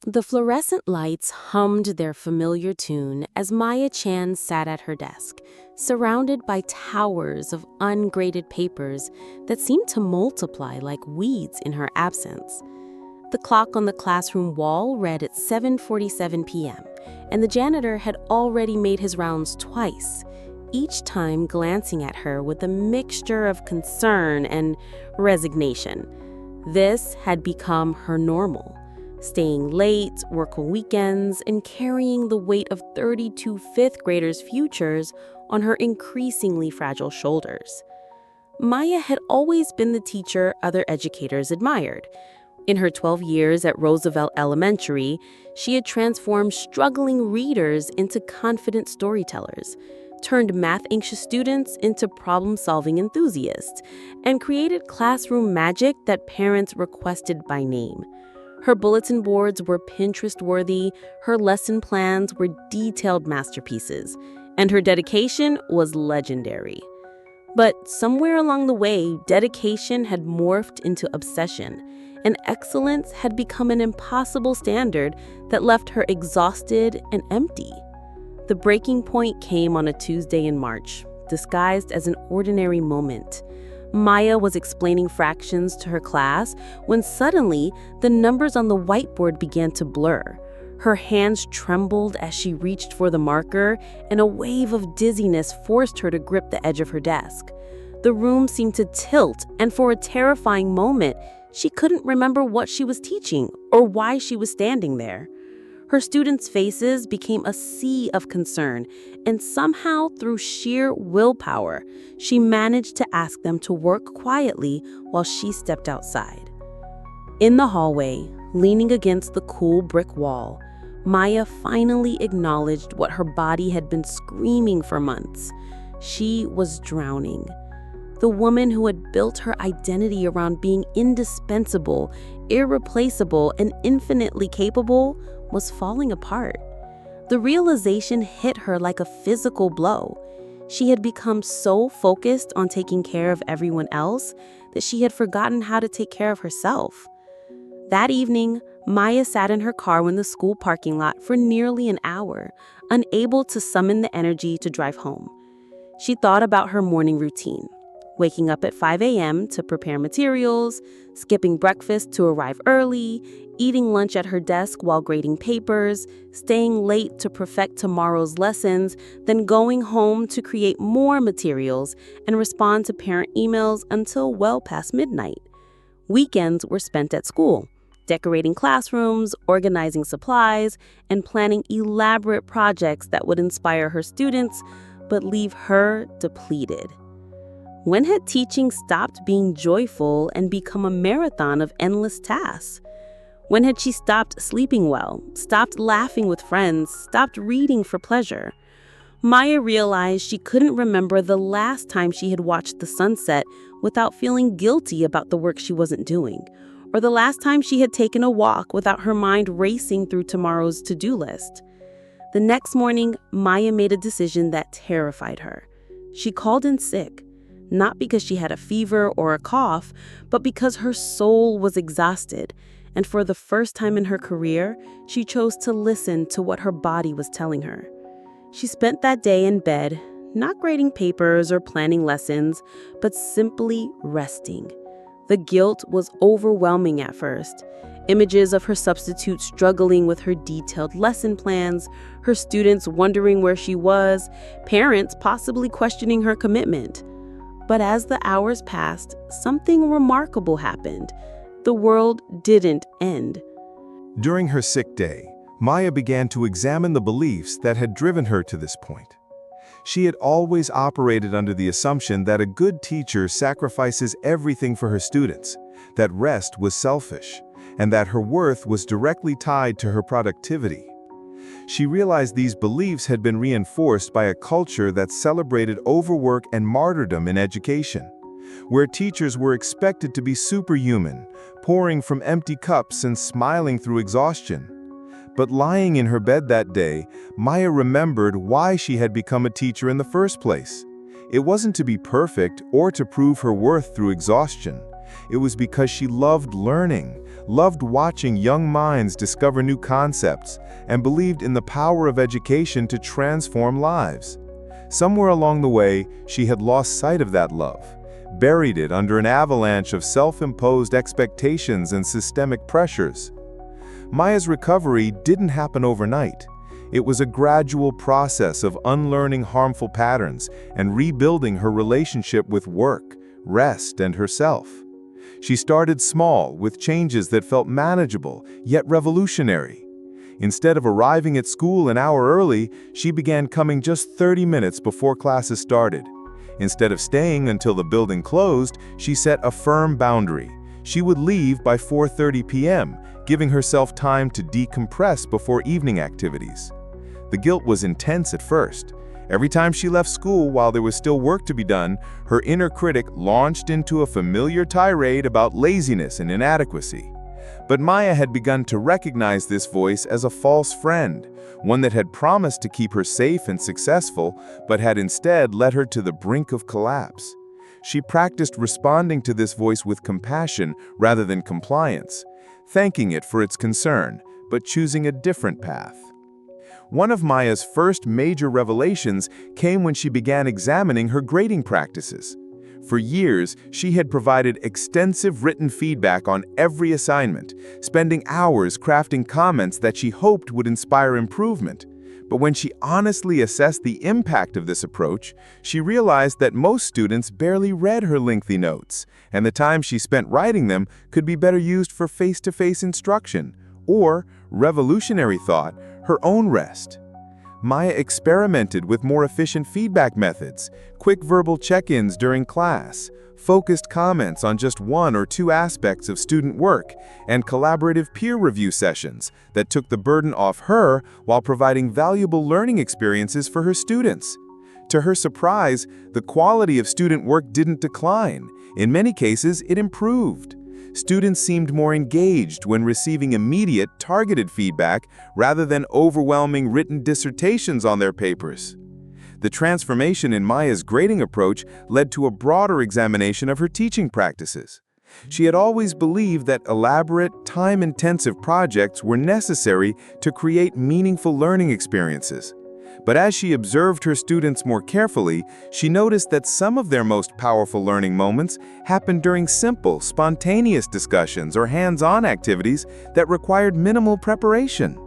The fluorescent lights hummed their familiar tune as Maya Chan sat at her desk, surrounded by towers of ungraded papers that seemed to multiply like weeds in her absence. The clock on the classroom wall read at 7:47 p.m., and the janitor had already made his rounds twice, each time glancing at her with a mixture of concern and resignation. This had become her normal. Staying late, working weekends, and carrying the weight of 32 fifth graders' futures on her increasingly fragile shoulders. Maya had always been the teacher other educators admired. In her 12 years at Roosevelt Elementary, she had transformed struggling readers into confident storytellers, turned math-anxious students into problem-solving enthusiasts, and created classroom magic that parents requested by name. Her bulletin boards were Pinterest-worthy, her lesson plans were detailed masterpieces, and her dedication was legendary. But somewhere along the way, dedication had morphed into obsession, and excellence had become an impossible standard that left her exhausted and empty. The breaking point came on a Tuesday in March, disguised as an ordinary moment. Maya was explaining fractions to her class when suddenly the numbers on the whiteboard began to blur. Her hands trembled as she reached for the marker, and a wave of dizziness forced her to grip the edge of her desk. The room seemed to tilt, and for a terrifying moment, she couldn't remember what she was teaching or why she was standing there. Her students' faces became a sea of concern, and somehow, through sheer willpower, she managed to ask them to work quietly while she stepped outside. In the hallway, leaning against the cool brick wall, Maya finally acknowledged what her body had been screaming for months. She was drowning. The woman who had built her identity around being indispensable, irreplaceable, and infinitely capable was falling apart. The realization hit her like a physical blow. She had become so focused on taking care of everyone else that she had forgotten how to take care of herself. That evening, Maya sat in her car in the school parking lot for nearly an hour, unable to summon the energy to drive home. She thought about her morning routine. Waking up at 5 a.m. to prepare materials, skipping breakfast to arrive early, eating lunch at her desk while grading papers, staying late to perfect tomorrow's lessons, then going home to create more materials and respond to parent emails until well past midnight. Weekends were spent at school, decorating classrooms, organizing supplies, and planning elaborate projects that would inspire her students but leave her depleted. When had teaching stopped being joyful and become a marathon of endless tasks? When had she stopped sleeping well, stopped laughing with friends, stopped reading for pleasure? Maya realized she couldn't remember the last time she had watched the sunset without feeling guilty about the work she wasn't doing, or the last time she had taken a walk without her mind racing through tomorrow's to-do list. The next morning, Maya made a decision that terrified her. She called in sick. Not because she had a fever or a cough, but because her soul was exhausted, and for the first time in her career, she chose to listen to what her body was telling her. She spent that day in bed, not grading papers or planning lessons, but simply resting. The guilt was overwhelming at first. Images of her substitute struggling with her detailed lesson plans, her students wondering where she was, parents possibly questioning her commitment. But as the hours passed, something remarkable happened. The world didn't end. During her sick day, Maya began to examine the beliefs that had driven her to this point. She had always operated under the assumption that a good teacher sacrifices everything for her students, that rest was selfish, and that her worth was directly tied to her productivity. She realized these beliefs had been reinforced by a culture that celebrated overwork and martyrdom in education, where teachers were expected to be superhuman, pouring from empty cups and smiling through exhaustion. But lying in her bed that day, Maya remembered why she had become a teacher in the first place. It wasn't to be perfect or to prove her worth through exhaustion. It was because she loved learning, loved watching young minds discover new concepts, and believed in the power of education to transform lives. Somewhere along the way, she had lost sight of that love, buried it under an avalanche of self-imposed expectations and systemic pressures. Maya's recovery didn't happen overnight. It was a gradual process of unlearning harmful patterns and rebuilding her relationship with work, rest, and herself. She started small, with changes that felt manageable, yet revolutionary. Instead of arriving at school an hour early, she began coming just 30 minutes before classes started. Instead of staying until the building closed, she set a firm boundary. She would leave by 4:30 p.m., giving herself time to decompress before evening activities. The guilt was intense at first. Every time she left school while there was still work to be done, her inner critic launched into a familiar tirade about laziness and inadequacy. But Maya had begun to recognize this voice as a false friend, one that had promised to keep her safe and successful, but had instead led her to the brink of collapse. She practiced responding to this voice with compassion rather than compliance, thanking it for its concern, but choosing a different path. One of Maya's first major revelations came when she began examining her grading practices. For years, she had provided extensive written feedback on every assignment, spending hours crafting comments that she hoped would inspire improvement. But when she honestly assessed the impact of this approach, she realized that most students barely read her lengthy notes, and the time she spent writing them could be better used for face-to-face instruction, or, revolutionary thought, her own rest. Maya experimented with more efficient feedback methods, quick verbal check-ins during class, focused comments on just one or two aspects of student work, and collaborative peer review sessions that took the burden off her while providing valuable learning experiences for her students. To her surprise, the quality of student work didn't decline. In many cases, it improved. Students seemed more engaged when receiving immediate, targeted feedback rather than overwhelming written dissertations on their papers. The transformation in Maya's grading approach led to a broader examination of her teaching practices. She had always believed that elaborate, time-intensive projects were necessary to create meaningful learning experiences. But as she observed her students more carefully, she noticed that some of their most powerful learning moments happened during simple, spontaneous discussions or hands-on activities that required minimal preparation.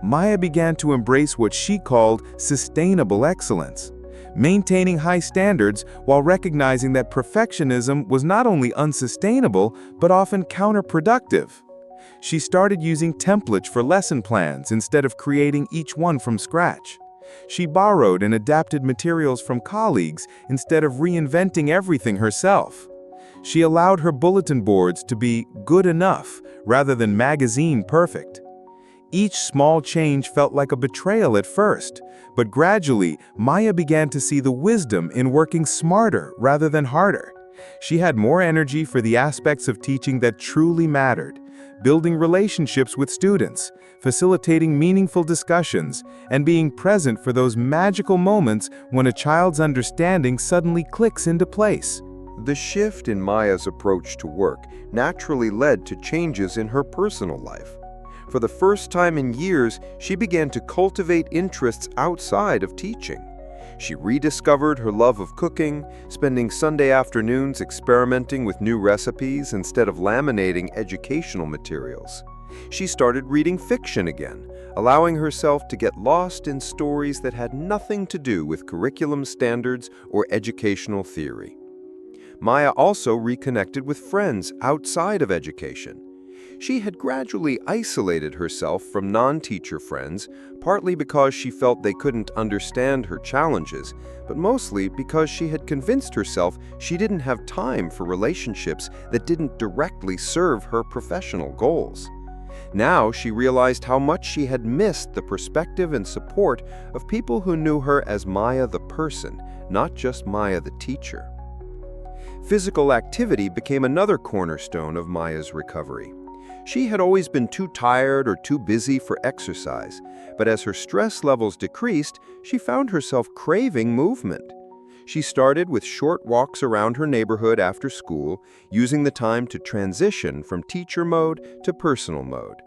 Maya began to embrace what she called sustainable excellence, maintaining high standards while recognizing that perfectionism was not only unsustainable, but often counterproductive. She started using templates for lesson plans instead of creating each one from scratch. She borrowed and adapted materials from colleagues instead of reinventing everything herself. She allowed her bulletin boards to be good enough rather than magazine perfect. Each small change felt like a betrayal at first, but gradually, Maya began to see the wisdom in working smarter rather than harder. She had more energy for the aspects of teaching that truly mattered, building relationships with students, facilitating meaningful discussions, and being present for those magical moments when a child's understanding suddenly clicks into place. The shift in Maya's approach to work naturally led to changes in her personal life. For the first time in years, she began to cultivate interests outside of teaching. She rediscovered her love of cooking, spending Sunday afternoons experimenting with new recipes instead of laminating educational materials. She started reading fiction again, allowing herself to get lost in stories that had nothing to do with curriculum standards or educational theory. Maya also reconnected with friends outside of education. She had gradually isolated herself from non-teacher friends, partly because she felt they couldn't understand her challenges, but mostly because she had convinced herself she didn't have time for relationships that didn't directly serve her professional goals. Now she realized how much she had missed the perspective and support of people who knew her as Maya the person, not just Maya the teacher. Physical activity became another cornerstone of Maya's recovery. She had always been too tired or too busy for exercise, but as her stress levels decreased, she found herself craving movement. She started with short walks around her neighborhood after school, using the time to transition from teacher mode to personal mode.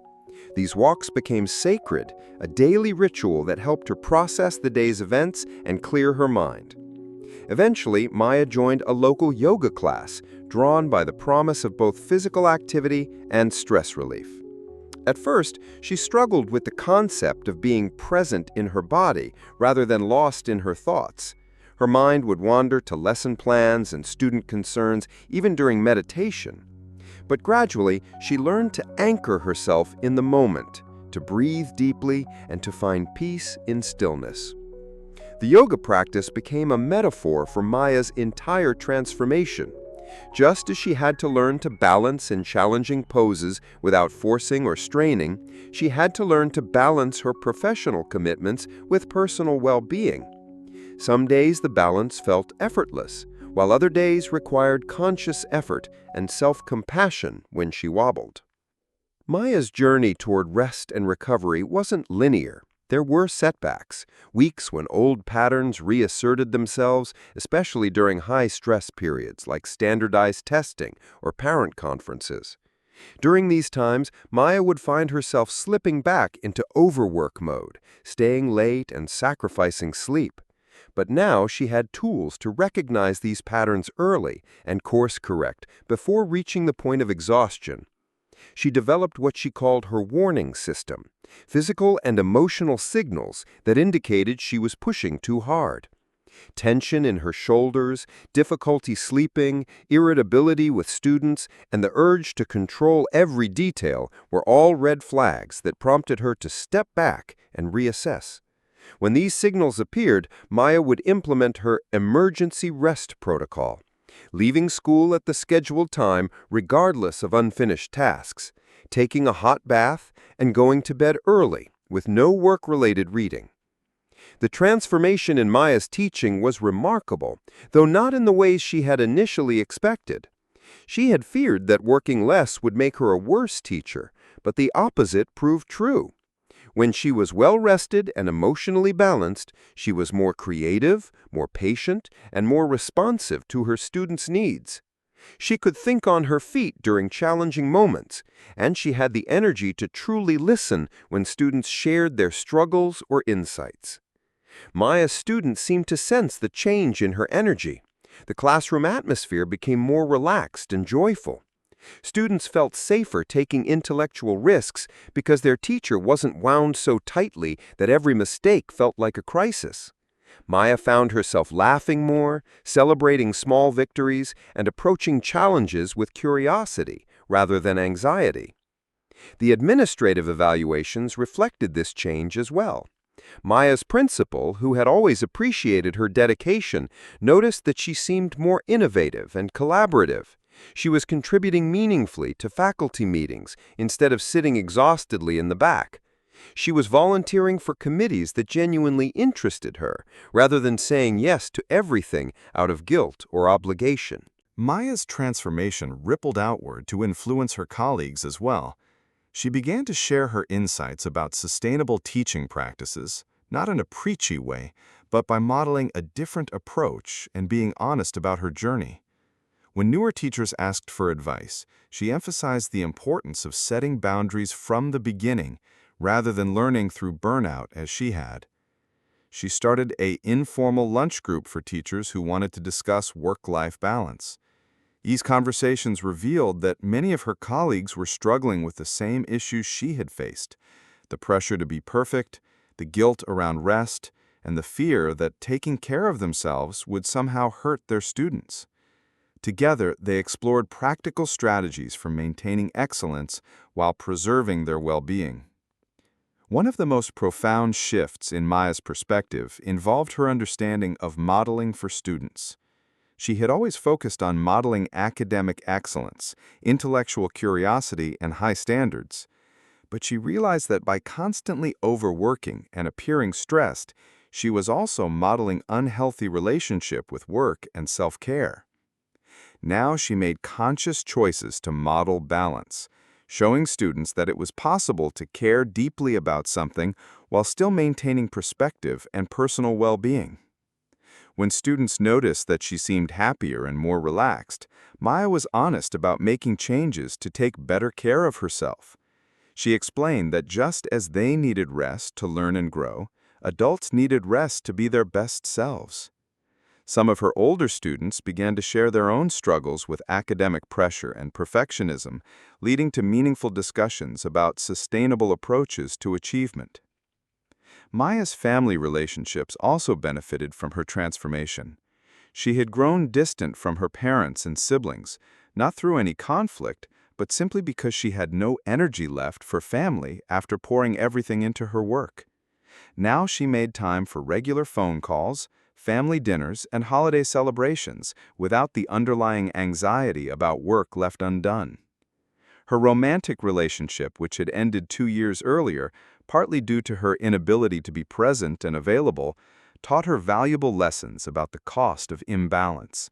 These walks became sacred, a daily ritual that helped her process the day's events and clear her mind. Eventually, Maya joined a local yoga class, drawn by the promise of both physical activity and stress relief. At first, she struggled with the concept of being present in her body rather than lost in her thoughts. Her mind would wander to lesson plans and student concerns even during meditation. But gradually, she learned to anchor herself in the moment, to breathe deeply, and to find peace in stillness. The yoga practice became a metaphor for Maya's entire transformation. Just as she had to learn to balance in challenging poses without forcing or straining, she had to learn to balance her professional commitments with personal well-being. Some days the balance felt effortless, while other days required conscious effort and self-compassion when she wobbled. Maya's journey toward rest and recovery wasn't linear. There were setbacks, weeks when old patterns reasserted themselves, especially during high-stress periods like standardized testing or parent conferences. During these times, Maya would find herself slipping back into overwork mode, staying late and sacrificing sleep. But now she had tools to recognize these patterns early and course correct before reaching the point of exhaustion. She developed what she called her warning system, physical and emotional signals that indicated she was pushing too hard. Tension in her shoulders, difficulty sleeping, irritability with students, and the urge to control every detail were all red flags that prompted her to step back and reassess. When these signals appeared, Maya would implement her emergency rest protocol, leaving school at the scheduled time regardless of unfinished tasks, taking a hot bath, and going to bed early with no work-related reading. The transformation in Maya's teaching was remarkable, though not in the ways she had initially expected. She had feared that working less would make her a worse teacher, but the opposite proved true. When she was well-rested and emotionally balanced, she was more creative, more patient, and more responsive to her students' needs. She could think on her feet during challenging moments, and she had the energy to truly listen when students shared their struggles or insights. Maya's students seemed to sense the change in her energy. The classroom atmosphere became more relaxed and joyful. Students felt safer taking intellectual risks because their teacher wasn't wound so tightly that every mistake felt like a crisis. Maya found herself laughing more, celebrating small victories, and approaching challenges with curiosity rather than anxiety. The administrative evaluations reflected this change as well. Maya's principal, who had always appreciated her dedication, noticed that she seemed more innovative and collaborative. She was contributing meaningfully to faculty meetings instead of sitting exhaustedly in the back. She was volunteering for committees that genuinely interested her, rather than saying yes to everything out of guilt or obligation. Maya's transformation rippled outward to influence her colleagues as well. She began to share her insights about sustainable teaching practices, not in a preachy way, but by modeling a different approach and being honest about her journey. When newer teachers asked for advice, she emphasized the importance of setting boundaries from the beginning, rather than learning through burnout as she had. She started an informal lunch group for teachers who wanted to discuss work-life balance. These conversations revealed that many of her colleagues were struggling with the same issues she had faced: the pressure to be perfect, the guilt around rest, and the fear that taking care of themselves would somehow hurt their students. Together, they explored practical strategies for maintaining excellence while preserving their well-being. One of the most profound shifts in Maya's perspective involved her understanding of modeling for students. She had always focused on modeling academic excellence, intellectual curiosity, and high standards. But she realized that by constantly overworking and appearing stressed, she was also modeling unhealthy relationship with work and self-care. Now she made conscious choices to model balance, showing students that it was possible to care deeply about something while still maintaining perspective and personal well-being. When students noticed that she seemed happier and more relaxed, Maya was honest about making changes to take better care of herself. She explained that just as they needed rest to learn and grow, adults needed rest to be their best selves. Some of her older students began to share their own struggles with academic pressure and perfectionism, leading to meaningful discussions about sustainable approaches to achievement. Maya's family relationships also benefited from her transformation. She had grown distant from her parents and siblings, not through any conflict, but simply because she had no energy left for family after pouring everything into her work. Now she made time for regular phone calls, family dinners, and holiday celebrations without the underlying anxiety about work left undone. Her romantic relationship, which had ended 2 years earlier, partly due to her inability to be present and available, taught her valuable lessons about the cost of imbalance.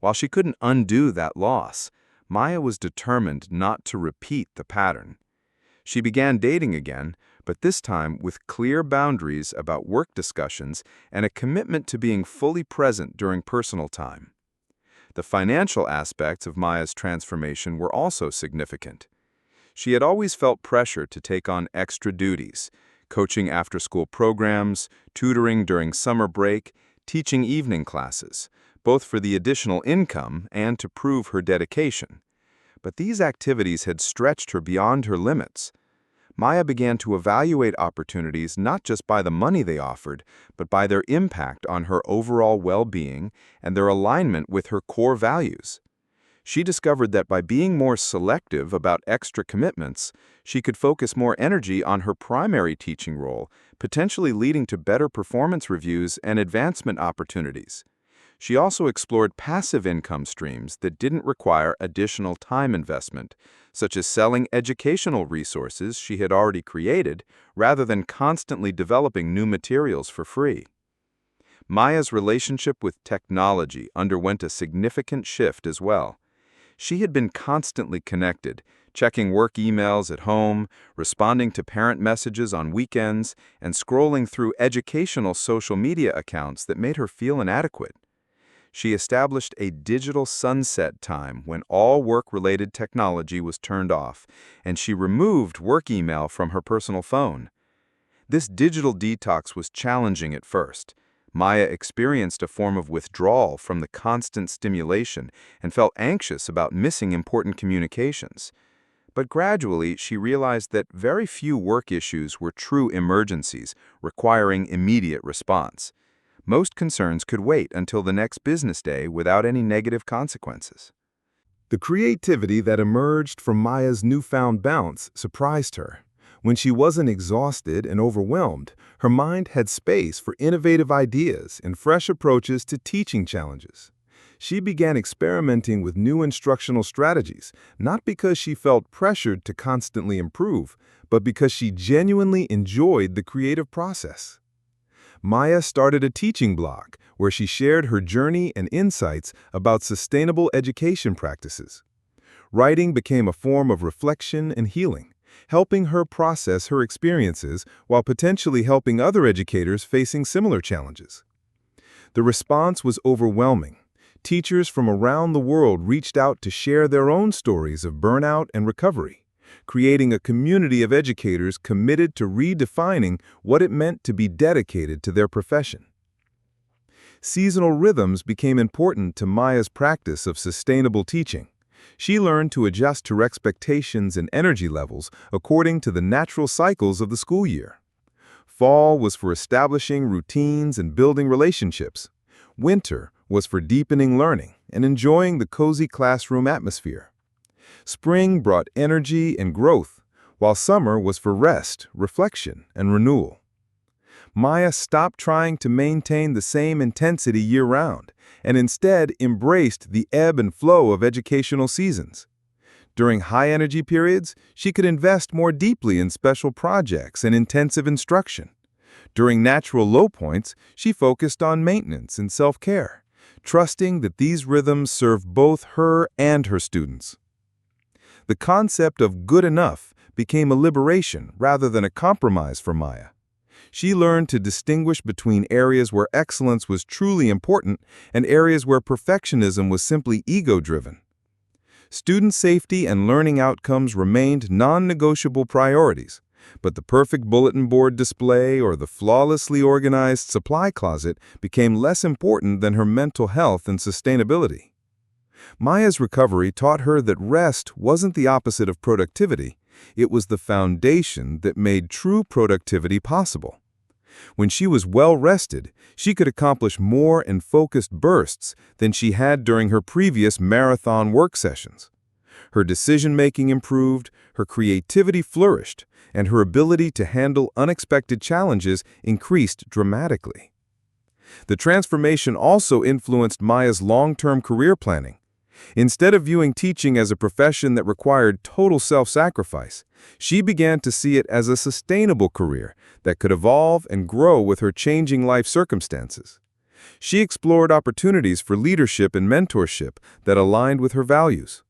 While she couldn't undo that loss, Maya was determined not to repeat the pattern. She began dating again, but this time with clear boundaries about work discussions and a commitment to being fully present during personal time. The financial aspects of Maya's transformation were also significant. She had always felt pressure to take on extra duties, coaching after-school programs, tutoring during summer break, teaching evening classes, both for the additional income and to prove her dedication. But these activities had stretched her beyond her limits. Maya began to evaluate opportunities not just by the money they offered, but by their impact on her overall well-being and their alignment with her core values. She discovered that by being more selective about extra commitments, she could focus more energy on her primary teaching role, potentially leading to better performance reviews and advancement opportunities. She also explored passive income streams that didn't require additional time investment, such as selling educational resources she had already created, rather than constantly developing new materials for free. Maya's relationship with technology underwent a significant shift as well. She had been constantly connected, checking work emails at home, responding to parent messages on weekends, and scrolling through educational social media accounts that made her feel inadequate. She established a digital sunset time when all work-related technology was turned off, and she removed work email from her personal phone. This digital detox was challenging at first. Maya experienced a form of withdrawal from the constant stimulation and felt anxious about missing important communications. But gradually, she realized that very few work issues were true emergencies, requiring immediate response. Most concerns could wait until the next business day without any negative consequences. The creativity that emerged from Maya's newfound bounce surprised her. When she wasn't exhausted and overwhelmed, her mind had space for innovative ideas and fresh approaches to teaching challenges. She began experimenting with new instructional strategies, not because she felt pressured to constantly improve, but because she genuinely enjoyed the creative process. Maya started a teaching blog where she shared her journey and insights about sustainable education practices. Writing became a form of reflection and healing, helping her process her experiences while potentially helping other educators facing similar challenges. The response was overwhelming. Teachers from around the world reached out to share their own stories of burnout and recovery, creating a community of educators committed to redefining what it meant to be dedicated to their profession. Seasonal rhythms became important to Maya's practice of sustainable teaching. She learned to adjust her expectations and energy levels according to the natural cycles of the school year. Fall was for establishing routines and building relationships. Winter was for deepening learning and enjoying the cozy classroom atmosphere. Spring brought energy and growth, while summer was for rest, reflection, and renewal. Maya stopped trying to maintain the same intensity year-round and instead embraced the ebb and flow of educational seasons. During high-energy periods, she could invest more deeply in special projects and intensive instruction. During natural low points, she focused on maintenance and self-care, trusting that these rhythms serve both her and her students. The concept of good enough became a liberation rather than a compromise for Maya. She learned to distinguish between areas where excellence was truly important and areas where perfectionism was simply ego-driven. Student safety and learning outcomes remained non-negotiable priorities, but the perfect bulletin board display or the flawlessly organized supply closet became less important than her mental health and sustainability. Maya's recovery taught her that rest wasn't the opposite of productivity. It was the foundation that made true productivity possible. When she was well-rested, she could accomplish more in focused bursts than she had during her previous marathon work sessions. Her decision-making improved, her creativity flourished, and her ability to handle unexpected challenges increased dramatically. The transformation also influenced Maya's long-term career planning. Instead of viewing teaching as a profession that required total self-sacrifice, she began to see it as a sustainable career that could evolve and grow with her changing life circumstances. She explored opportunities for leadership and mentorship that aligned with her values.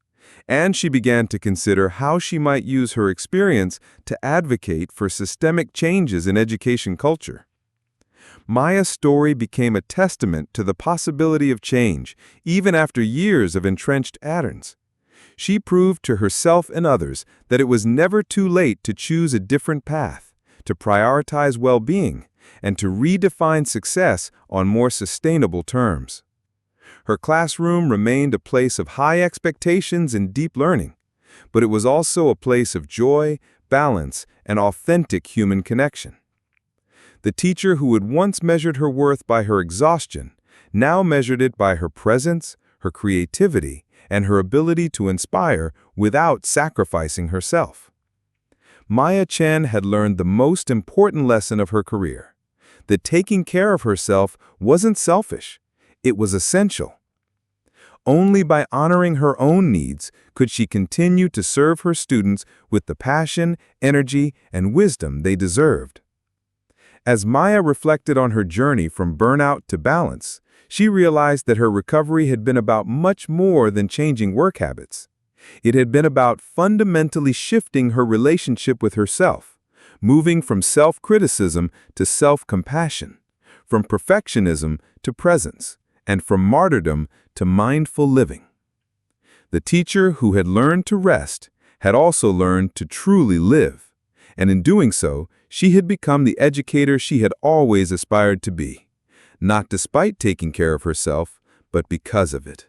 And she began to consider how she might use her experience to advocate for systemic changes in education culture. Maya's story became a testament to the possibility of change, even after years of entrenched patterns. She proved to herself and others that it was never too late to choose a different path, to prioritize well-being, and to redefine success on more sustainable terms. Her classroom remained a place of high expectations and deep learning, but it was also a place of joy, balance, and authentic human connection. The teacher who had once measured her worth by her exhaustion now measured it by her presence, her creativity, and her ability to inspire without sacrificing herself. Maya Chen had learned the most important lesson of her career, that taking care of herself wasn't selfish, it was essential. Only by honoring her own needs could she continue to serve her students with the passion, energy, and wisdom they deserved. As Maya reflected on her journey from burnout to balance, she realized that her recovery had been about much more than changing work habits. It had been about fundamentally shifting her relationship with herself, moving from self-criticism to self-compassion, from perfectionism to presence, and from martyrdom to mindful living. The teacher who had learned to rest had also learned to truly live, and in doing so, she had become the educator she had always aspired to be, not despite taking care of herself, but because of it.